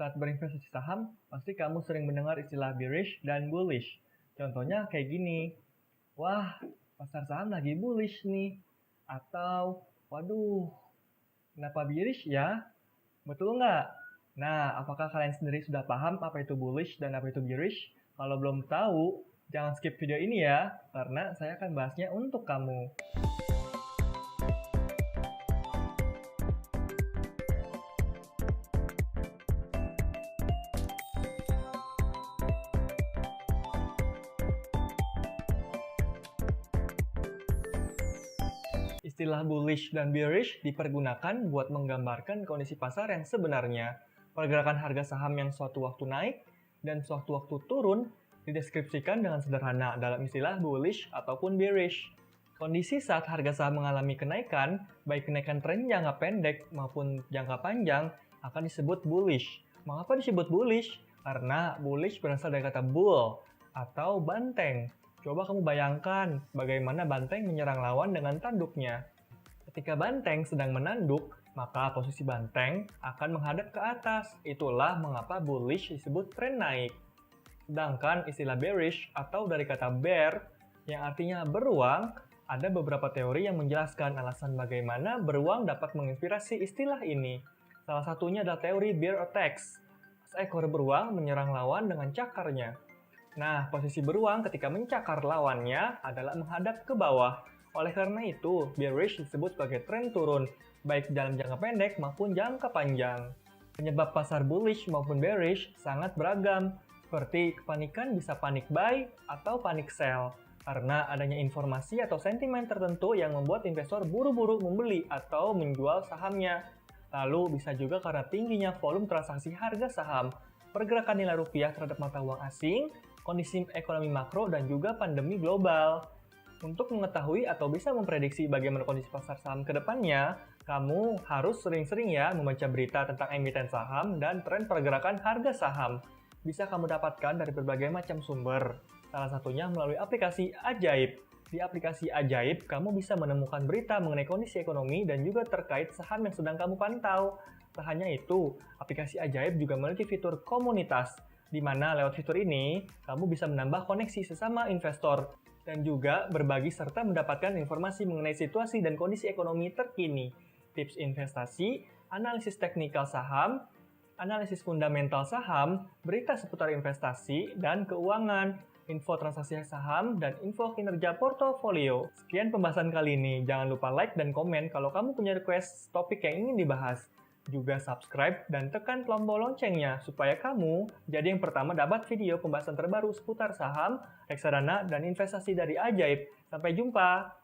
Saat berinvestasi saham, pasti kamu sering mendengar istilah bearish dan bullish. Contohnya kayak gini, wah, pasar saham lagi bullish nih. Atau, waduh, kenapa bearish ya? Betul nggak? Nah, apakah kalian sendiri sudah paham apa itu bullish dan apa itu bearish? Kalau belum tahu, jangan skip video ini ya, karena saya akan bahasnya untuk kamu. Istilah bullish dan bearish dipergunakan buat menggambarkan kondisi pasar yang sebenarnya. Pergerakan harga saham yang suatu waktu naik dan suatu waktu turun dideskripsikan dengan sederhana dalam istilah bullish ataupun bearish. Kondisi saat harga saham mengalami kenaikan, baik kenaikan tren jangka pendek maupun jangka panjang, akan disebut bullish. Mengapa disebut bullish? Karena bullish berasal dari kata bull atau banteng. Coba kamu bayangkan bagaimana banteng menyerang lawan dengan tanduknya. Ketika banteng sedang menanduk, maka posisi banteng akan menghadap ke atas. Itulah mengapa bullish disebut tren naik. Sedangkan istilah bearish atau dari kata bear yang artinya beruang, ada beberapa teori yang menjelaskan alasan bagaimana beruang dapat menginspirasi istilah ini. Salah satunya adalah teori bear attacks. Seekor beruang menyerang lawan dengan cakarnya. Nah, posisi beruang ketika mencakar lawannya adalah menghadap ke bawah. Oleh karena itu, bearish disebut sebagai tren turun, baik dalam jangka pendek maupun jangka panjang. Penyebab pasar bullish maupun bearish sangat beragam, seperti kepanikan bisa panic buy atau panic sell, karena adanya informasi atau sentimen tertentu yang membuat investor buru-buru membeli atau menjual sahamnya. Lalu bisa juga karena tingginya volume transaksi harga saham, pergerakan nilai rupiah terhadap mata uang asing, kondisi ekonomi makro, dan juga pandemi global. Untuk mengetahui atau bisa memprediksi bagaimana kondisi pasar saham ke depannya, kamu harus sering-sering ya membaca berita tentang emiten saham dan tren pergerakan harga saham. Bisa kamu dapatkan dari berbagai macam sumber. Salah satunya melalui aplikasi Ajaib. Di aplikasi Ajaib, kamu bisa menemukan berita mengenai kondisi ekonomi dan juga terkait saham yang sedang kamu pantau. Tak hanya itu, aplikasi Ajaib juga memiliki fitur komunitas, di mana lewat fitur ini, kamu bisa menambah koneksi sesama investor dan juga berbagi serta mendapatkan informasi mengenai situasi dan kondisi ekonomi terkini, tips investasi, analisis teknikal saham, analisis fundamental saham, berita seputar investasi dan keuangan, info transaksi saham, dan info kinerja portofolio. Sekian pembahasan kali ini. Jangan lupa like dan komen kalau kamu punya request topik yang ingin dibahas. Juga subscribe dan tekan tombol loncengnya supaya kamu jadi yang pertama dapat video pembahasan terbaru seputar saham, reksadana, dan investasi dari Ajaib. Sampai jumpa!